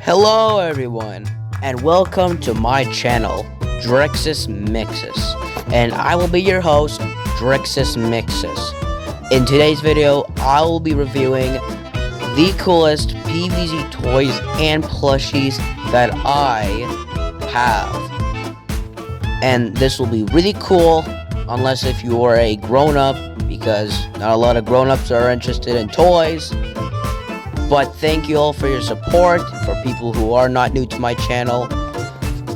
Hello everyone, and welcome to my channel, Drexus Mixes, and I will be your host, Drexus Mixes. In today's video, I will be reviewing the coolest PVZ toys and plushies that I have. And this will be really cool, unless if you are a grown-up, because not a lot of grown-ups are interested in toys. But thank you all for your support. For people who are not new to my channel,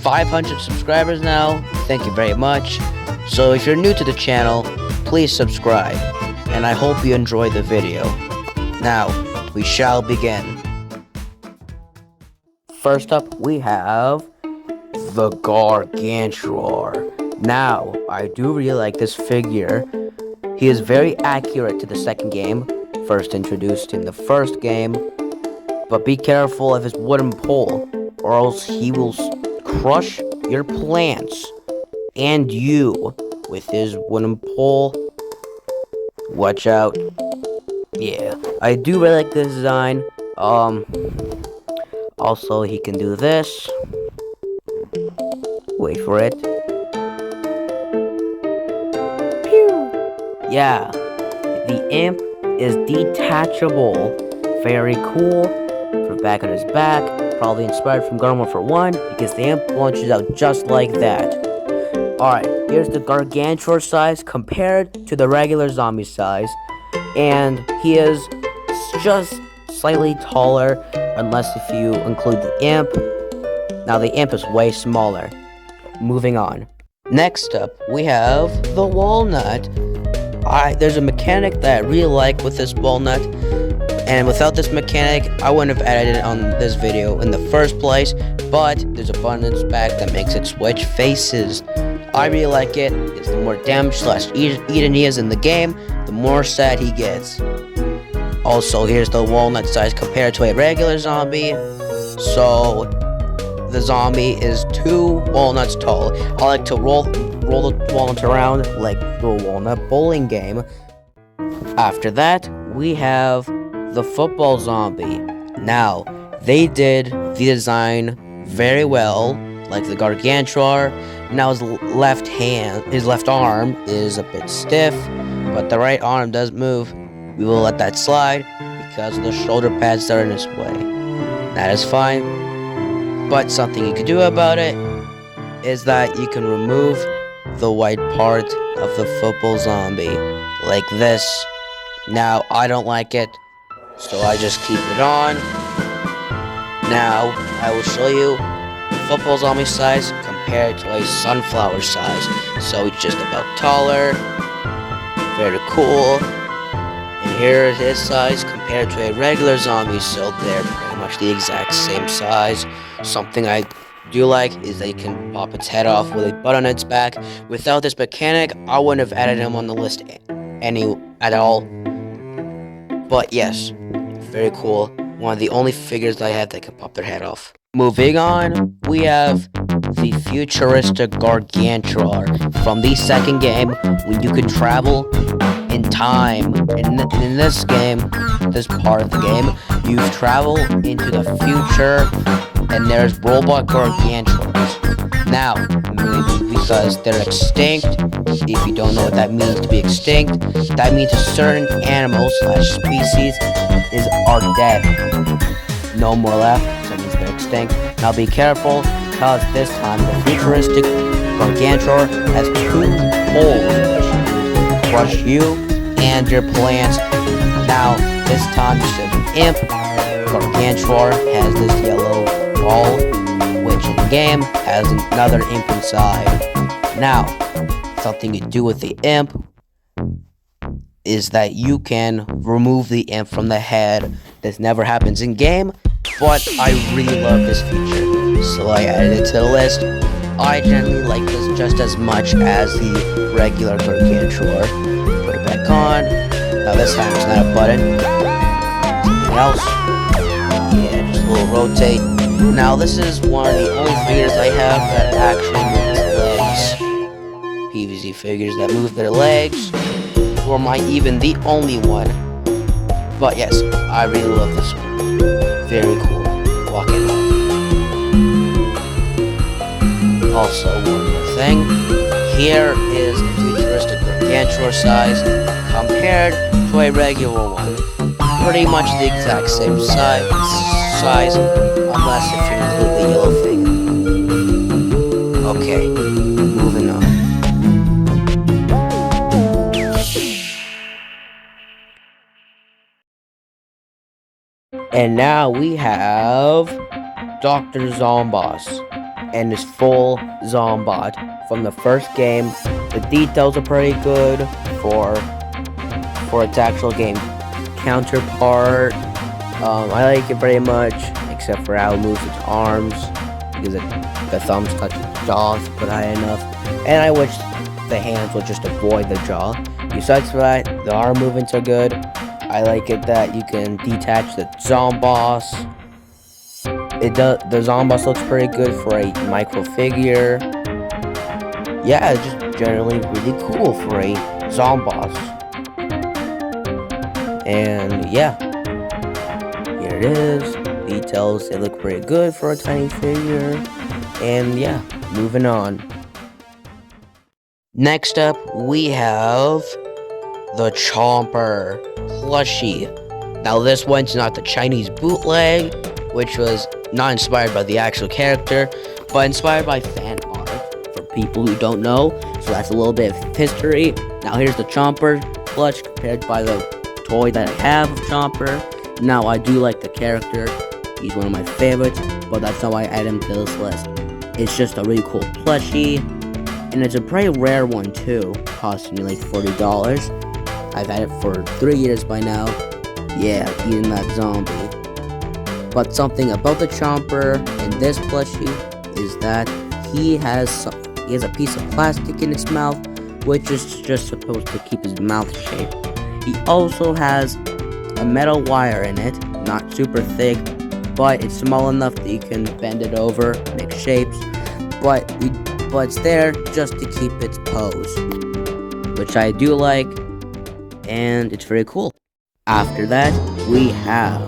500 subscribers now. Thank you very much. So if you're new to the channel, please subscribe. And I hope you enjoy the video. Now, we shall begin. First up, we have the Gargantuar. Now, I do really like this figure. He is very accurate to the second game, first introduced in the first game, but be careful of his wooden pole, or else he will crush your plants and you with his wooden pole. Watch out. Yeah, I do really like this design. Also he can do this. Wait for it. Pew! Yeah, the imp is detachable. Very cool. For back on his back, probably inspired from Gargantuar 1, because the imp launches out just like that. Alright, here's the Gargantuar size compared to the regular zombie size, and he is just slightly taller, unless if you include the imp. Now the imp is way smaller. Moving on. Next up, we have the walnut. There's a mechanic that I really like with this walnut, and without this mechanic, I wouldn't have added it on this video in the first place, but there's a button in its back that makes it switch faces. I really like it, because the more damage / eaten he is in the game, the more sad he gets. Also, here's the walnut size compared to a regular zombie, so the zombie is 2 walnuts tall. I like to roll the walnut around like the walnut bowling game. After that, we have the football zombie. Now, they did the design very well, like the Gargantuar. Now his left arm is a bit stiff, but the right arm does move. We will let that slide because the shoulder pads are in his way. That is fine. But something you can do about it is that you can remove the white part of the football zombie, like this. Now, I don't like it, so I just keep it on. Now, I will show you the football zombie size compared to a sunflower size. So it's just about taller, very cool. And here is his size compared to a regular zombie, so they're pretty much the exact same size. Something I do like is that you can pop its head off with a button on its back. Without this mechanic, I wouldn't have added him on the list at all. But yes, very cool. One of the only figures that I have that can pop their head off. Moving on, we have the futuristic Gargantuar from the second game, when you could travel in time. In this game, this part of the game, you travel into the future, and there's robot Gargantuars. Now, maybe because they're extinct, if you don't know what that means to be extinct, that means certain animals / species are dead. No more left, so that means they're extinct. Now be careful, because this time the futuristic Gargantuar has 2 holes, which crush you and your plants. Now, this time instead of an imp, Gargantuar has this yellow ball, which in the game has another imp inside. Now, something you do with the imp is that you can remove the imp from the head. This never happens in game, but I really love this feature, so I added it to the list. I generally like this just as much as the regular Gargantuar. Put it back on. Now this time it's not a button. Something else. Yeah, just a little rotate. Now this is one of the only figures I have that actually moves legs. PVZ figures that move their legs, or am I even the only one? But yes, I really love this one. Very cool. Walking on. Also, one more thing. Here is the futuristic Gargantuar size compared to a regular one. Pretty much the exact same size, unless if you include the yellow thing. Okay, moving on. And now we have Dr. Zomboss and his full Zombot from the first game. The details are pretty good for its actual game counterpart. I like it pretty much, except for how it moves its arms, because the thumbs touch its jaws put high enough, and I wish the hands would just avoid the jaw. Besides that, the arm movements are good. I like it that you can detach the Zomboss. The Zomboss looks pretty good for a micro figure. Yeah, it's just generally really cool for a Zomboss. And yeah, here it is. Details, they look pretty good for a tiny figure. And yeah, moving on. Next up, we have the Chomper plushie. Now this one's not the Chinese bootleg, which was not inspired by the actual character, but inspired by fan art, for people who don't know. So that's a little bit of history. Now here's the Chomper plush compared by the toy that I have of Chomper. Now I do like the character. He's one of my favorites, but that's not why I add him to this list. It's just a really cool plushie, and it's a pretty rare one too, costing me like $40. I've had it for 3 years by now. Yeah, eating that zombie. But something about the Chomper and this plushie is that he has a piece of plastic in his mouth, which is just supposed to keep his mouth shaped. He also has a metal wire in it, not super thick, but it's small enough that you can bend it over, make shapes, but it's there just to keep its pose, which I do like, and it's very cool. After that, we have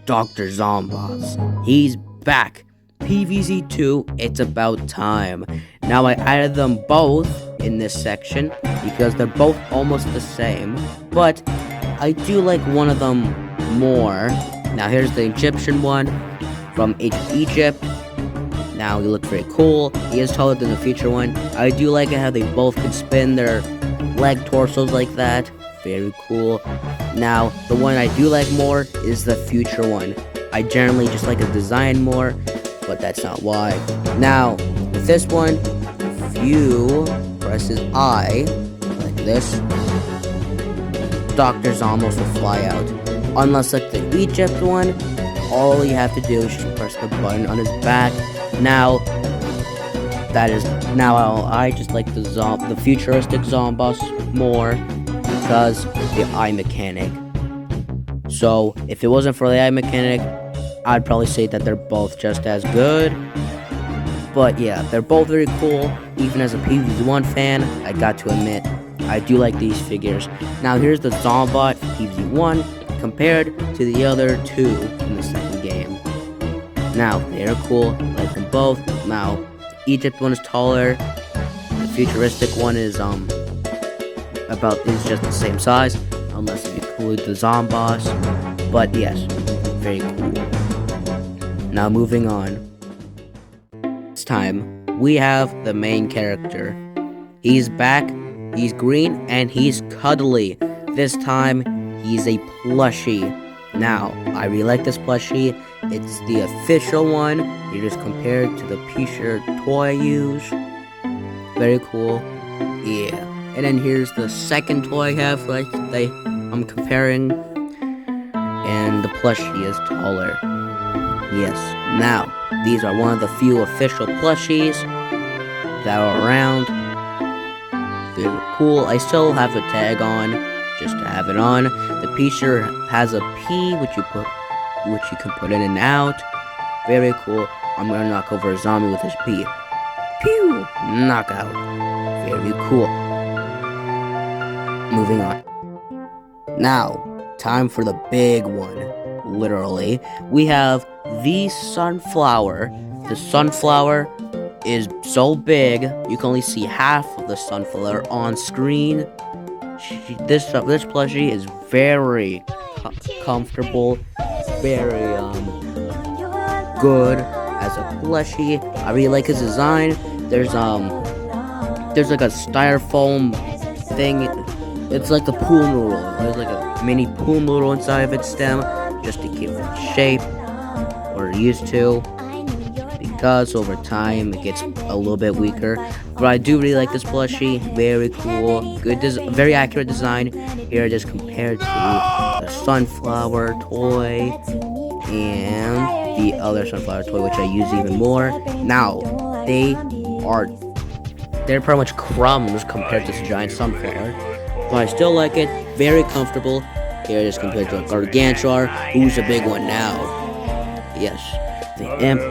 Dr. Zomboss. He's back. PVZ2, it's about time. Now I added them both in this section because they're both almost the same, but I do like one of them more. Now here's the Egyptian one from Egypt. Now he looks very cool. He is taller than the future one. I do like it how they both can spin their leg torsos like that. Very cool. Now, the one I do like more is the future one. I generally just like the design more, but that's not why. Now, with this one, if you press his eye, like this, Dr. Zomboss will fly out. Unless like the Egypt one, all you have to do is just press the button on his back. Now, I just like the futuristic Zomboss more, because the eye mechanic. So if it wasn't for the eye mechanic, I'd probably say that they're both just as good. But yeah, they're both very cool. Even as a PVZ1 fan, I got to admit, I do like these figures. Now here's the Zombot PVZ1 compared to the other two in the second game. Now, they're cool, I like them both. Now, the Egypt one is taller, the futuristic one is just the same size, unless you include the Zomboss. But yes, very cool. Now moving on. This time, we have the main character. He's back, he's green, and he's cuddly. This time, he's a plushie. Now, I really like this plushie. It's the official one. It is compared to the Peashooter toy I use. Very cool. Yeah. And then here's the second toy I have, I'm comparing. And the plushie is taller. Yes. Now, these are one of the few official plushies that are around. Very cool. I still have a tag on, just to have it on. The Peashooter has a P, which you can put in and out. Very cool. I'm gonna knock over a zombie with his P. Pew! Knockout. Very cool. Moving on. Now, time for the big one. Literally, we have the Sunflower. The Sunflower is so big, you can only see half of the sunflower on screen. This plushie is very comfortable, very good as a plushie. I really like his design. There's like a styrofoam thing. It's like the pool noodle. There's like a mini pool noodle inside of its stem, just to keep it in shape, or used to, because over time it gets a little bit weaker. But I do really like this plushie. Very cool, good, very accurate design. Here it is compared to the sunflower toy and the other sunflower toy, which I use even more. Now they're pretty much crumbs compared to this giant sunflower, but I still like it. Very comfortable. Here it is compared to a Gargantuar, who's a big one now. Yes, the imp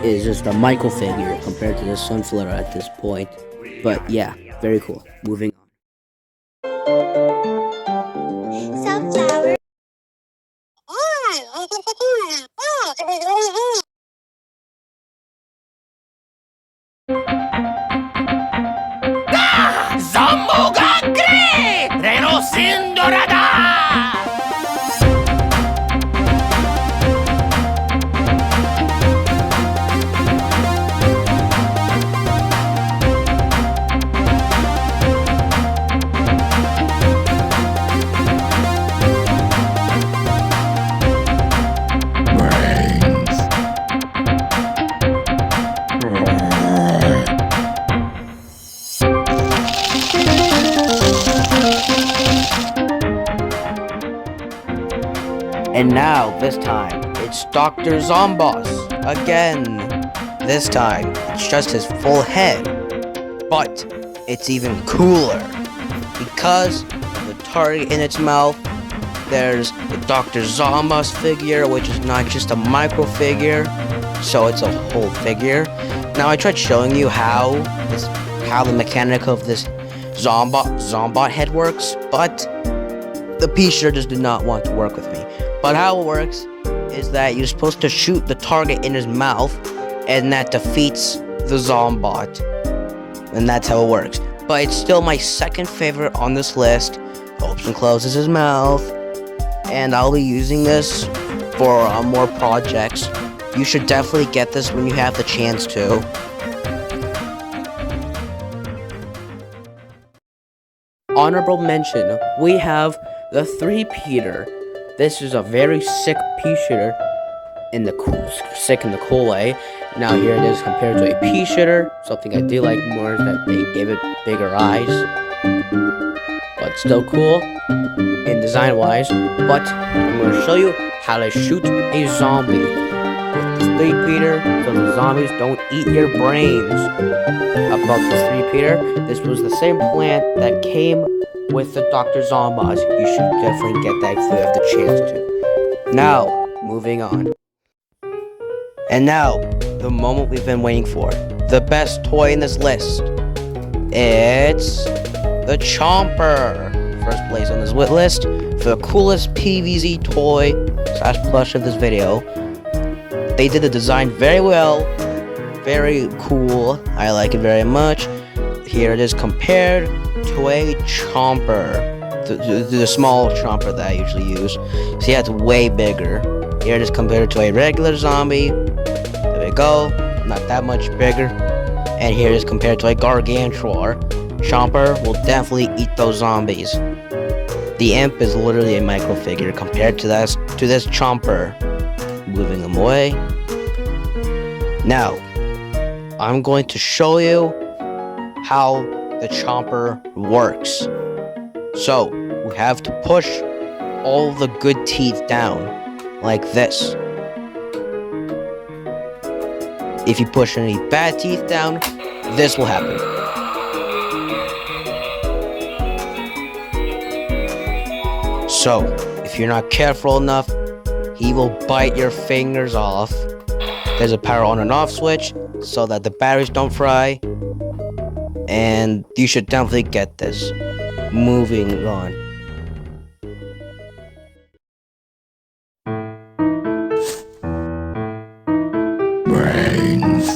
is just a micro figure compared to this sunflower at this point. But yeah, very cool. Moving on. Sunflower. Zomboss Reno sin dorada. And now, this time, it's Dr. Zomboss again. This time, it's just his full head, but it's even cooler because of the target in its mouth. There's the Dr. Zomboss figure, which is not just a micro figure, so it's a whole figure. Now, I tried showing you how the mechanic of this Zombot head works, but the Peashooter just did not want to work with me. But how it works is that you're supposed to shoot the target in his mouth, and that defeats the Zombot. And that's how it works. But it's still my second favorite on this list. Opens and closes his mouth. And I'll be using this for more projects. You should definitely get this when you have the chance to. Honorable mention, we have the Threepeater. This is a very sick Peashooter sick in the cool way. Now here it is compared to a Peashooter. Something I do like more is that they give it bigger eyes, but still cool in design wise. But I'm going to show you how to shoot a zombie with the Threepeater, so the zombies don't eat your brains. About the Threepeater, this was the same plant that came with the Dr. Zomboss. You should definitely get that if you have the chance to. Now, moving on. And now, the moment we've been waiting for. The best toy in this list. It's the Chomper. First place on this list for the coolest PVZ toy / plush of this video. They did the design very well. Very cool. I like it very much. Here it is compared to a Chomper, the small Chomper that I usually use. See, that's way bigger. Here it is compared to a regular zombie. There we go, not that much bigger. And here it is compared to a Gargantuar. Chomper will definitely eat those zombies. The imp is literally a micro figure compared to this Chomper. Moving them away. Now, I'm going to show you how the Chomper works. So, we have to push all the good teeth down, like this. If you push any bad teeth down, this will happen. So, if you're not careful enough, he will bite your fingers off. There's a power on and off switch, so that the batteries don't fry. And you should definitely get this. Moving on. Brains.